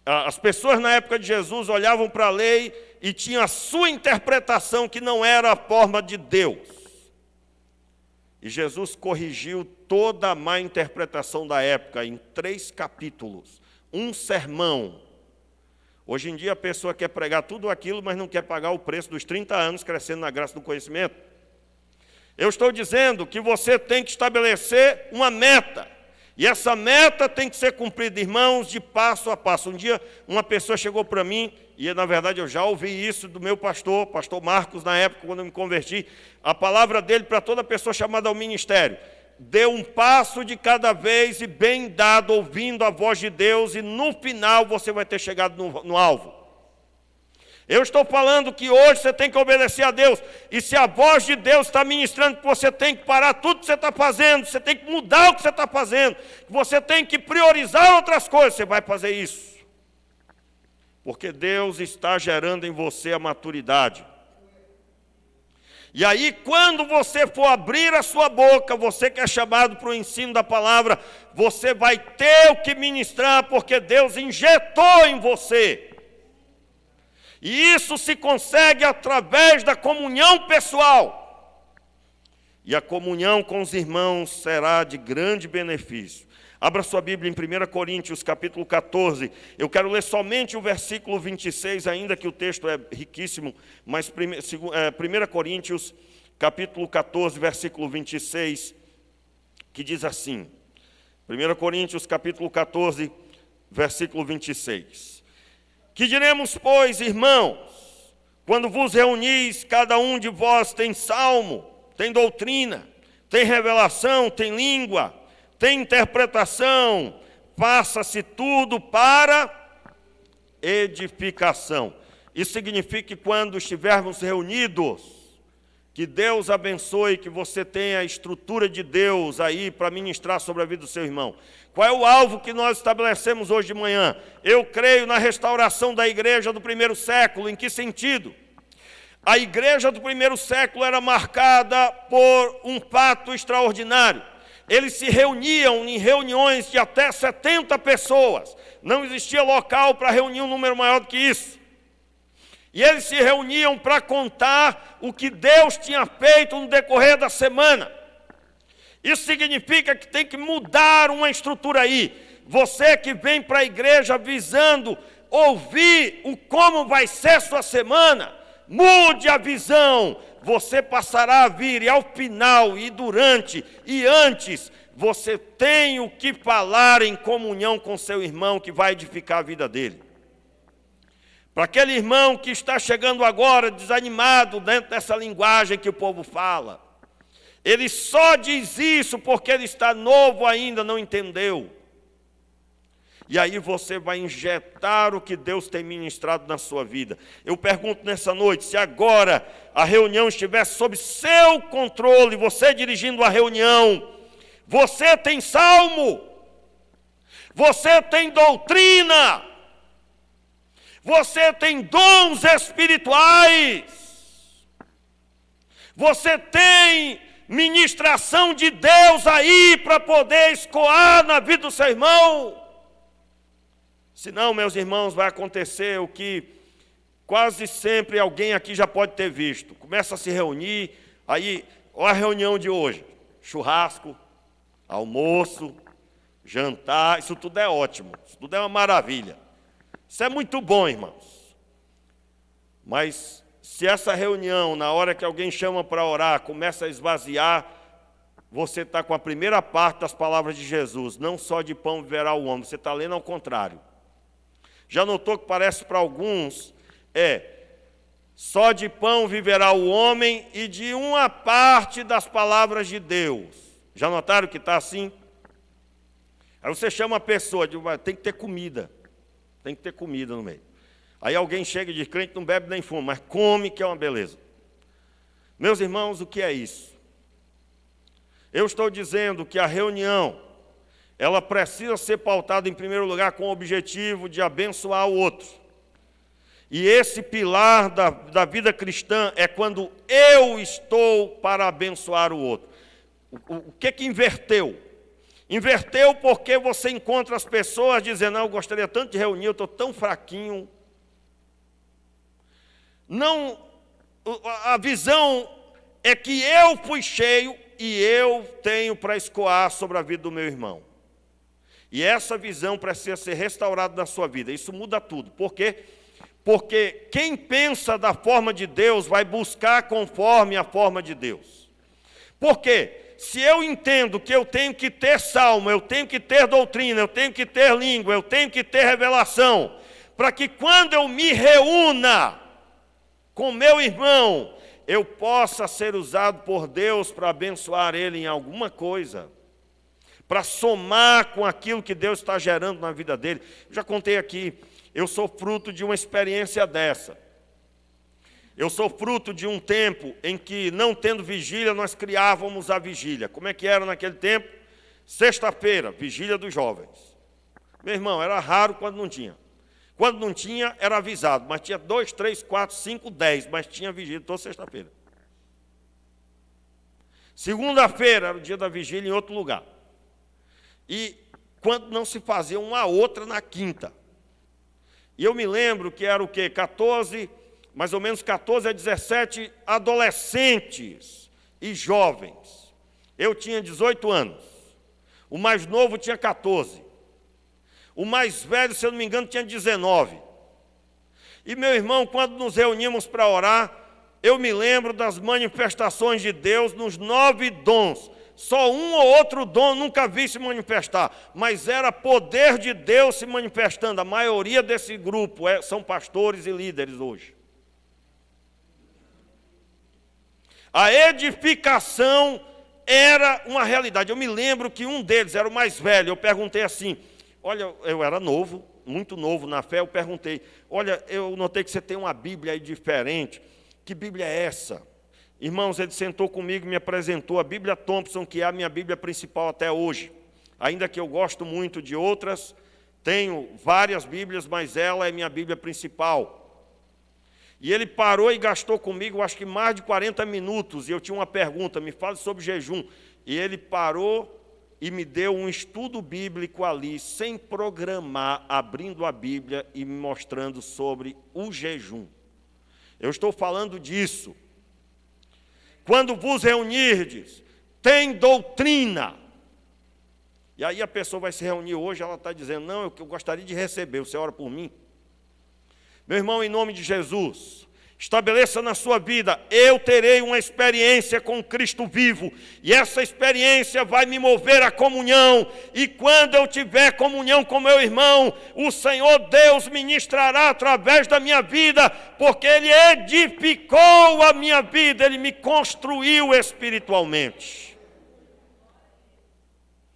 As pessoas na época de Jesus olhavam para a lei e tinham a sua interpretação que não era a forma de Deus. E Jesus corrigiu toda a má interpretação da época em 3 capítulos, um sermão. Hoje em dia a pessoa quer pregar tudo aquilo, mas não quer pagar o preço dos 30 anos crescendo na graça do conhecimento. Eu estou dizendo que você tem que estabelecer uma meta. E essa meta tem que ser cumprida, irmãos, de passo a passo. Um dia uma pessoa chegou para mim, e na verdade eu já ouvi isso do meu pastor Marcos, na época, quando eu me converti, a palavra dele para toda pessoa chamada ao ministério: dê um passo de cada vez e bem dado, ouvindo a voz de Deus, e no final você vai ter chegado no alvo. Eu estou falando que hoje você tem que obedecer a Deus, e se a voz de Deus está ministrando que você tem que parar tudo que você está fazendo, você tem que mudar o que você está fazendo, que você tem que priorizar outras coisas, você vai fazer isso. Porque Deus está gerando em você a maturidade. E aí, quando você for abrir a sua boca, você que é chamado para o ensino da palavra, você vai ter o que ministrar, porque Deus injetou em você. E isso se consegue através da comunhão pessoal. E a comunhão com os irmãos será de grande benefício. Abra sua Bíblia em 1 Coríntios, capítulo 14. Eu quero ler somente o versículo 26, ainda que o texto é riquíssimo, mas 1 Coríntios, capítulo 14, versículo 26, que diz assim. 1 Coríntios, capítulo 14, versículo 26. Que diremos, pois, irmãos, quando vos reunis, cada um de vós tem salmo, tem doutrina, tem revelação, tem língua, tem interpretação, faça-se tudo para edificação. Isso significa que quando estivermos reunidos, que Deus abençoe, que você tenha a estrutura de Deus aí para ministrar sobre a vida do seu irmão. Qual é o alvo que nós estabelecemos hoje de manhã? Eu creio na restauração da igreja do primeiro século. Em que sentido? A igreja do primeiro século era marcada por um fato extraordinário. Eles se reuniam em reuniões de até 70 pessoas. Não existia local para reunir um número maior do que isso. E eles se reuniam para contar o que Deus tinha feito no decorrer da semana. Isso significa que tem que mudar uma estrutura aí. Você que vem para a igreja visando ouvir o como vai ser sua semana, mude a visão. Você passará a vir e ao final, e durante, e antes, você tem o que falar em comunhão com seu irmão que vai edificar a vida dele. Para aquele irmão que está chegando agora desanimado dentro dessa linguagem que o povo fala, ele só diz isso porque ele está novo ainda, não entendeu. E aí você vai injetar o que Deus tem ministrado na sua vida. Eu pergunto nessa noite, se agora a reunião estivesse sob seu controle, você dirigindo a reunião, você tem salmo, você tem doutrina, você tem dons espirituais, você tem ministração de Deus aí para poder escoar na vida do seu irmão. Senão, meus irmãos, vai acontecer o que quase sempre alguém aqui já pode ter visto. Começa a se reunir, aí, olha a reunião de hoje. Churrasco, almoço, jantar, isso tudo é ótimo, isso tudo é uma maravilha. Isso é muito bom, irmãos. Mas se essa reunião, na hora que alguém chama para orar, começa a esvaziar, você está com a primeira parte das palavras de Jesus. Não só de pão viverá o homem, você está lendo ao contrário. Já notou que parece para alguns, só de pão viverá o homem e de uma parte das palavras de Deus. Já notaram que está assim? Aí você chama a pessoa, diz, tem que ter comida. Tem que ter comida no meio. Aí alguém chega e diz, crente não bebe nem fuma, mas come que é uma beleza. Meus irmãos, o que é isso? Eu estou dizendo que a reunião, ela precisa ser pautada em primeiro lugar com o objetivo de abençoar o outro. E esse pilar da vida cristã é quando eu estou para abençoar o outro. O que inverteu? Inverteu porque você encontra as pessoas dizendo, eu gostaria tanto de reunir, eu estou tão fraquinho. Não, a visão é que eu fui cheio e eu tenho para escoar sobre a vida do meu irmão. E essa visão precisa ser restaurada na sua vida. Isso muda tudo. Por quê? Porque quem pensa da forma de Deus vai buscar conforme a forma de Deus. Por quê? Se eu entendo que eu tenho que ter salmo, eu tenho que ter doutrina, eu tenho que ter língua, eu tenho que ter revelação, para que quando eu me reúna com meu irmão, eu possa ser usado por Deus para abençoar ele em alguma coisa, para somar com aquilo que Deus está gerando na vida dele. Eu já contei aqui, eu sou fruto de uma experiência dessa. Eu sou fruto de um tempo em que, não tendo vigília, nós criávamos a vigília. Como é que era naquele tempo? Sexta-feira, vigília dos jovens. Meu irmão, era raro quando não tinha. Quando não tinha, era avisado, mas tinha 2, 3, 4, 5, 10, mas tinha vigília toda sexta-feira. Segunda-feira era o dia da vigília em outro lugar. E quando não se fazia uma outra na quinta. E eu me lembro que era o quê? Mais ou menos 14 a 17 adolescentes e jovens. Eu tinha 18 anos. O mais novo tinha 14. O mais velho, se eu não me engano, tinha 19. E meu irmão, quando nos reuníamos para orar, eu me lembro das manifestações de Deus nos 9 dons. Só um ou outro dom nunca vi se manifestar, mas era poder de Deus se manifestando. A maioria desse grupo são pastores e líderes hoje. A edificação era uma realidade. Eu me lembro que um deles era o mais velho. Eu perguntei assim, olha, eu era novo, muito novo na fé, eu perguntei, olha, eu notei que você tem uma Bíblia aí diferente. Que Bíblia é essa? Irmãos, ele sentou comigo e me apresentou a Bíblia Thompson, que é a minha Bíblia principal até hoje. Ainda que eu gosto muito de outras, tenho várias Bíblias, mas ela é minha Bíblia principal. E ele parou e gastou comigo, acho que mais de 40 minutos, e eu tinha uma pergunta, me fale sobre jejum. E ele parou e me deu um estudo bíblico ali, sem programar, abrindo a Bíblia e me mostrando sobre o jejum. Eu estou falando disso. Quando vos reunirdes, tem doutrina. E aí a pessoa vai se reunir hoje, ela está dizendo, não, eu gostaria de receber, você ora por mim? Meu irmão, em nome de Jesus, estabeleça na sua vida, eu terei uma experiência com Cristo vivo, e essa experiência vai me mover à comunhão, e quando eu tiver comunhão com meu irmão, o Senhor Deus ministrará através da minha vida, porque Ele edificou a minha vida, Ele me construiu espiritualmente.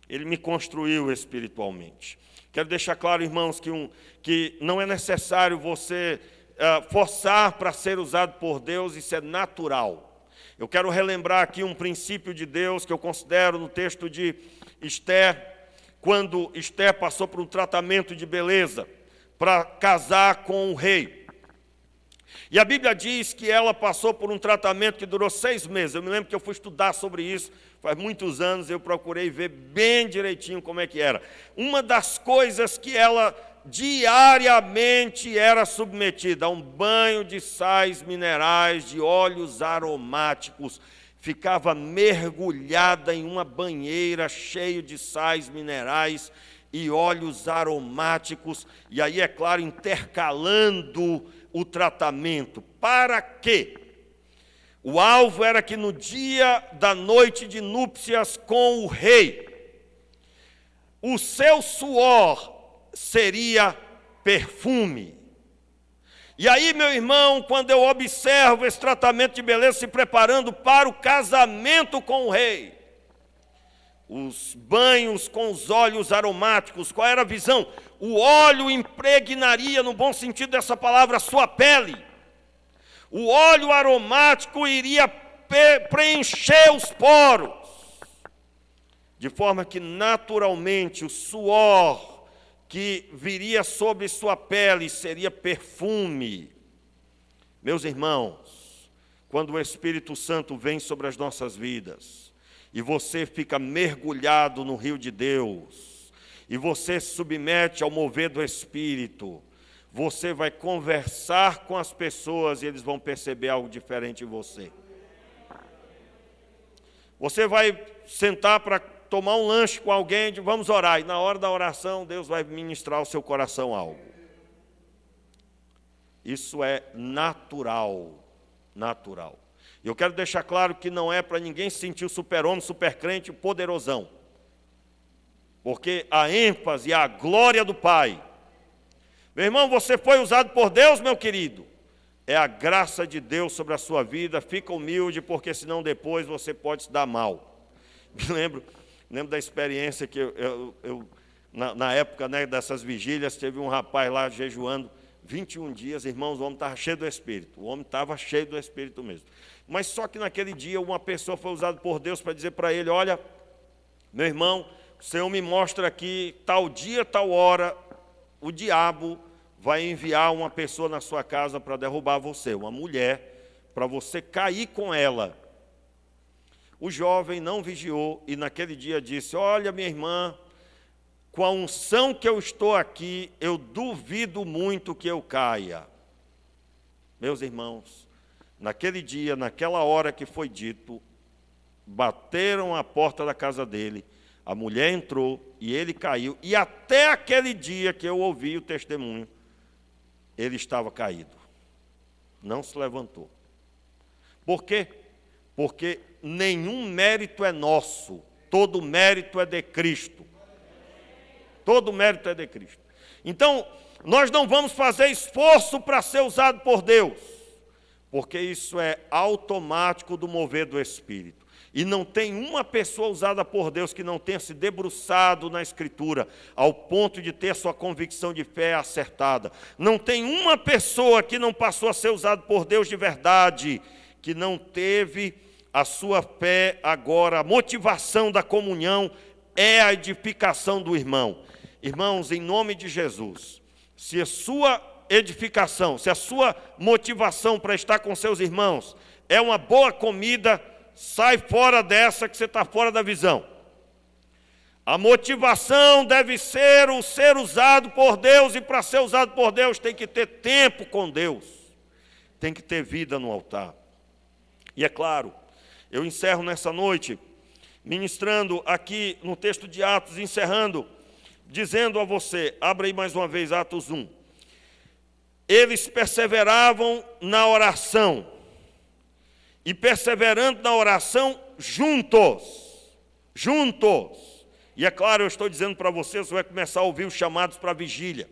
Ele me construiu espiritualmente. Quero deixar claro, irmãos, que não é necessário você forçar para ser usado por Deus, isso é natural. Eu quero relembrar aqui um princípio de Deus que eu considero no texto de Esther, quando Esther passou por um tratamento de beleza para casar com o rei. E a Bíblia diz que ela passou por um tratamento que durou 6 meses. Eu me lembro que eu fui estudar sobre isso, faz muitos anos, eu procurei ver bem direitinho como é que era. Uma das coisas que ela diariamente era submetida a um banho de sais minerais, de óleos aromáticos, ficava mergulhada em uma banheira cheia de sais minerais e óleos aromáticos, e aí, é claro, intercalando o tratamento. Para quê? O alvo era que no dia da noite de núpcias com o rei, o seu suor seria perfume. E aí, meu irmão, quando eu observo esse tratamento de beleza se preparando para o casamento com o rei, os banhos com os óleos aromáticos, qual era a visão? O óleo impregnaria, no bom sentido dessa palavra, a sua pele. O óleo aromático iria preencher os poros, de forma que naturalmente o suor que viria sobre sua pele seria perfume. Meus irmãos, quando o Espírito Santo vem sobre as nossas vidas, e você fica mergulhado no rio de Deus, e você se submete ao mover do Espírito, você vai conversar com as pessoas e eles vão perceber algo diferente em você. Você vai sentar para tomar um lanche com alguém, vamos orar, e na hora da oração Deus vai ministrar ao seu coração algo. Isso é natural, natural. E eu quero deixar claro que não é para ninguém se sentir o super-homem, super-crente, poderosão. Porque a ênfase e a glória do Pai. Meu irmão, você foi usado por Deus, meu querido. É a graça de Deus sobre a sua vida. Fica humilde, porque senão depois você pode se dar mal. Me lembro da experiência que na época, né, dessas vigílias, teve um rapaz lá jejuando 21 dias, irmãos, o homem estava cheio do Espírito. O homem estava cheio do Espírito mesmo. Mas só que naquele dia uma pessoa foi usada por Deus para dizer para ele, olha, meu irmão, o Senhor me mostra aqui, tal dia, tal hora, o diabo vai enviar uma pessoa na sua casa para derrubar você, uma mulher, para você cair com ela. O jovem não vigiou e naquele dia disse, olha, minha irmã, com a unção que eu estou aqui, eu duvido muito que eu caia. Meus irmãos, naquele dia, naquela hora que foi dito, bateram a porta da casa dele, a mulher entrou e ele caiu, e até aquele dia que eu ouvi o testemunho, ele estava caído, não se levantou. Por quê? Porque nenhum mérito é nosso, todo mérito é de Cristo. Todo mérito é de Cristo. Então, nós não vamos fazer esforço para ser usado por Deus, porque isso é automático do mover do Espírito. E não tem uma pessoa usada por Deus que não tenha se debruçado na Escritura, ao ponto de ter sua convicção de fé acertada. Não tem uma pessoa que não passou a ser usada por Deus de verdade, que não teve a sua fé agora, a motivação da comunhão é a edificação do irmão. Irmãos, em nome de Jesus, se a sua edificação, se a sua motivação para estar com seus irmãos é uma boa comida, sai fora dessa que você está fora da visão. A motivação deve ser o ser usado por Deus, e para ser usado por Deus tem que ter tempo com Deus, tem que ter vida no altar. E é claro, eu encerro nessa noite, ministrando aqui no texto de Atos, encerrando, dizendo a você, abra aí mais uma vez Atos 1. Eles perseveravam na oração, e perseverando na oração juntos. E é claro, eu estou dizendo para você, você vai começar a ouvir os chamados para a vigília.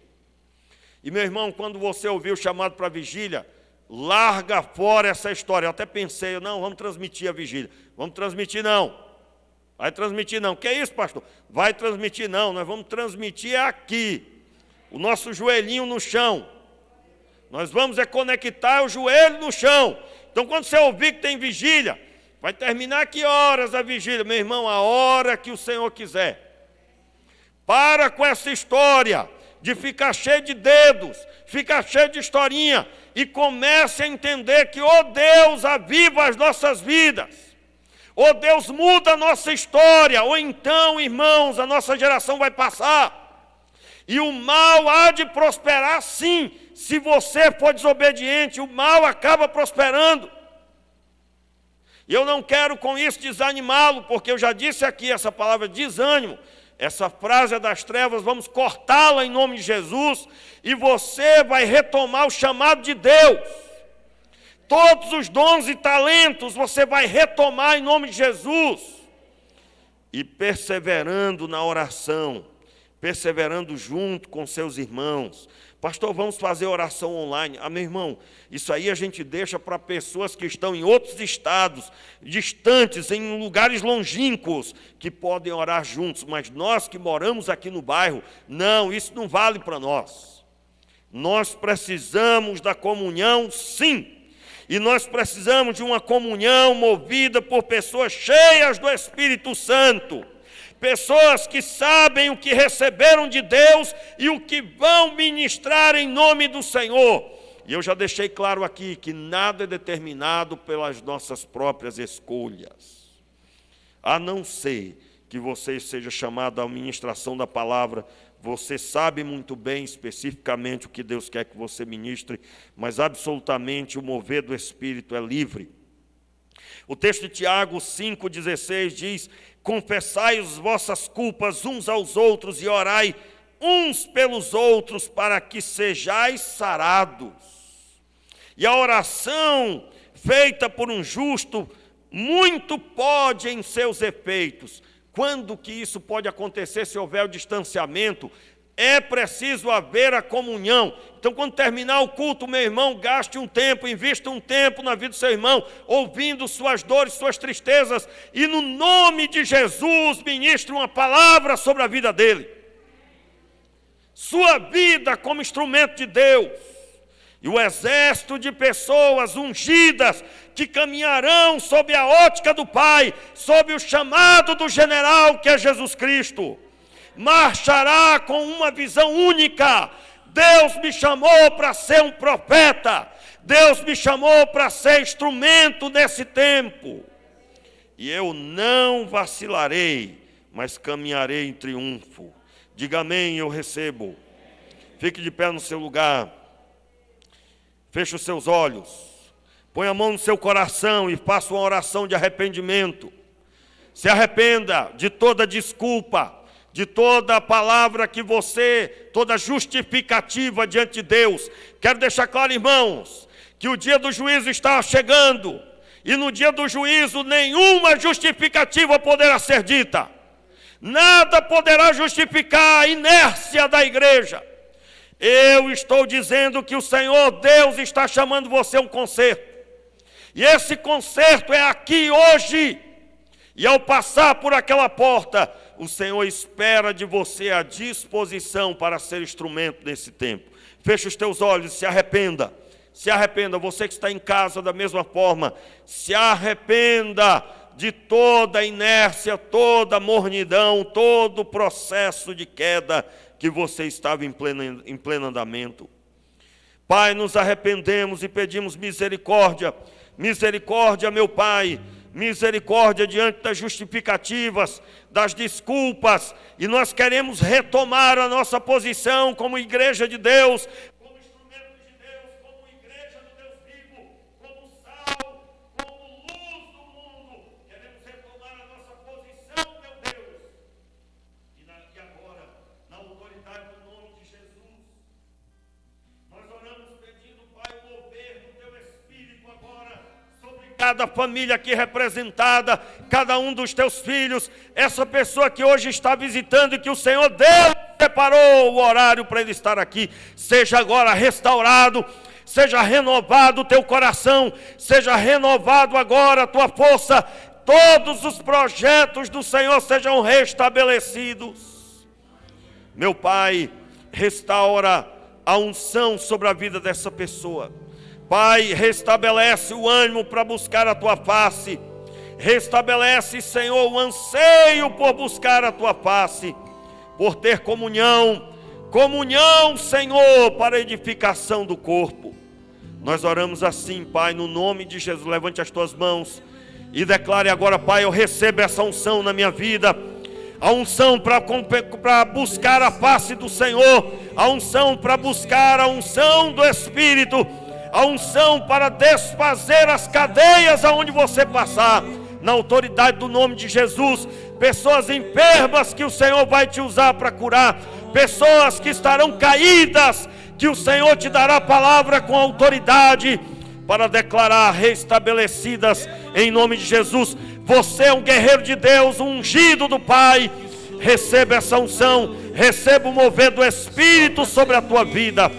E meu irmão, quando você ouvir o chamado para a vigília, larga fora essa história. Eu até pensei, não, vamos transmitir a vigília. Vamos transmitir não. Vai transmitir não. Que é isso, pastor? Vai transmitir não. Nós vamos transmitir aqui. O nosso joelhinho no chão. Nós vamos conectar o joelho no chão. Então, quando você ouvir que tem vigília, vai terminar que horas a vigília? Meu irmão, a hora que o Senhor quiser. Para com essa história de ficar cheio de dedos, ficar cheio de historinha, e comece a entender que, oh Deus, aviva as nossas vidas. Oh Deus, muda a nossa história, ou então, irmãos, a nossa geração vai passar. E o mal há de prosperar sim, se você for desobediente, o mal acaba prosperando. E eu não quero com isso desanimá-lo, porque eu já disse aqui essa palavra desânimo, essa frase é das trevas, vamos cortá-la em nome de Jesus, e você vai retomar o chamado de Deus. Todos os dons e talentos você vai retomar em nome de Jesus. E perseverando na oração, perseverando junto com seus irmãos. Pastor, vamos fazer oração online. Meu irmão, isso aí a gente deixa para pessoas que estão em outros estados, distantes, em lugares longínquos, que podem orar juntos. Mas nós que moramos aqui no bairro, não, isso não vale para nós. Nós precisamos da comunhão, sim. E nós precisamos de uma comunhão movida por pessoas cheias do Espírito Santo. Pessoas que sabem o que receberam de Deus e o que vão ministrar em nome do Senhor. E eu já deixei claro aqui que nada é determinado pelas nossas próprias escolhas. A não ser que você seja chamado à ministração da palavra, você sabe muito bem especificamente o que Deus quer que você ministre, mas absolutamente o mover do Espírito é livre. O texto de Tiago 5,16 diz: confessai as vossas culpas uns aos outros e orai uns pelos outros para que sejais sarados. E a oração feita por um justo muito pode em seus efeitos. Quando que isso pode acontecer se houver o distanciamento? É preciso haver a comunhão. Então, quando terminar o culto, meu irmão, gaste um tempo, invista um tempo na vida do seu irmão, ouvindo suas dores, suas tristezas, e no nome de Jesus, ministre uma palavra sobre a vida dele. Sua vida como instrumento de Deus. E o exército de pessoas ungidas que caminharão sob a ótica do Pai, sob o chamado do general que é Jesus Cristo, marchará com uma visão única. Deus me chamou para ser um profeta, Deus me chamou para ser instrumento nesse tempo, e eu não vacilarei, mas caminharei em triunfo. Diga amém, eu recebo. Fique de pé no seu lugar, feche os seus olhos, põe a mão no seu coração e faça uma oração de arrependimento. Se arrependa de toda desculpa, de toda palavra que você, toda justificativa diante de Deus. Quero deixar claro, irmãos, que o dia do juízo está chegando, e no dia do juízo nenhuma justificativa poderá ser dita. Nada poderá justificar a inércia da igreja. Eu estou dizendo que o Senhor Deus está chamando você a um concerto. E esse concerto é aqui hoje. E ao passar por aquela porta, o Senhor espera de você a disposição para ser instrumento nesse tempo. Feche os teus olhos e se arrependa. Se arrependa, você que está em casa da mesma forma. Se arrependa de toda a inércia, toda a mornidão, todo o processo de queda que você estava em pleno andamento. Pai, nos arrependemos e pedimos misericórdia. Misericórdia, meu Pai. Misericórdia diante das justificativas, das desculpas. E nós queremos retomar a nossa posição como igreja de Deus, como instrumento de Deus, como igreja do Deus vivo, como sal, como luz do mundo. Queremos retomar a nossa posição, meu Deus. E agora, na autoridade do nome de Jesus, nós oramos pedindo, Pai, o mover do Teu Espírito agora sobre cada família aqui representada, cada um dos Teus filhos, essa pessoa que hoje está visitando e que o Senhor Deus preparou o horário para ele estar aqui, seja agora restaurado, seja renovado o teu coração, seja renovado agora a tua força, todos os projetos do Senhor sejam restabelecidos. Meu Pai, restaura a unção sobre a vida dessa pessoa. Pai, restabelece o ânimo para buscar a tua face. Restabelece, Senhor, o anseio por buscar a tua face, por ter comunhão, Senhor, para a edificação do corpo. Nós oramos assim, Pai, no nome de Jesus. Levante as tuas mãos e declare agora, Pai, eu recebo essa unção na minha vida, a unção para buscar a face do Senhor, a unção para buscar a unção do Espírito, a unção para desfazer as cadeias aonde você passar, na autoridade do nome de Jesus. Pessoas enfermas que o Senhor vai te usar para curar, pessoas que estarão caídas, que o Senhor te dará a palavra com autoridade para declarar restabelecidas em nome de Jesus. Você é um guerreiro de Deus, um ungido do Pai. Receba essa unção, receba o mover do Espírito sobre a tua vida,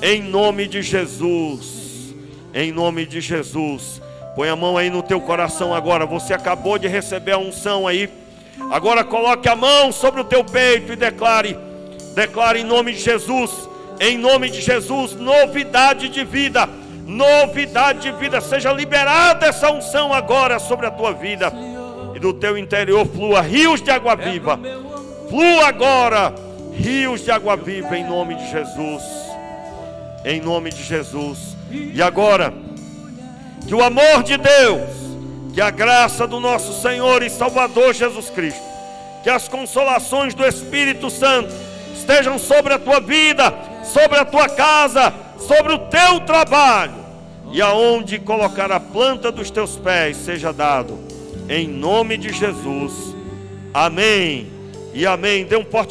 em nome de Jesus, em nome de Jesus. Põe a mão aí no teu coração agora. Você acabou de receber a unção aí. Agora coloque a mão sobre o teu peito e declare em nome de Jesus, em nome de Jesus, novidade de vida, novidade de vida. Seja liberada essa unção agora sobre a tua vida, e do teu interior flua rios de água viva. Flua agora rios de água viva em nome de Jesus, em nome de Jesus. E agora, que o amor de Deus, Que a graça do nosso Senhor e Salvador Jesus Cristo, que as consolações do Espírito Santo estejam sobre a tua vida, sobre a tua casa, sobre o teu trabalho, e aonde colocar a planta dos teus pés seja dado, em nome de Jesus. Amém e amém. Dê um forte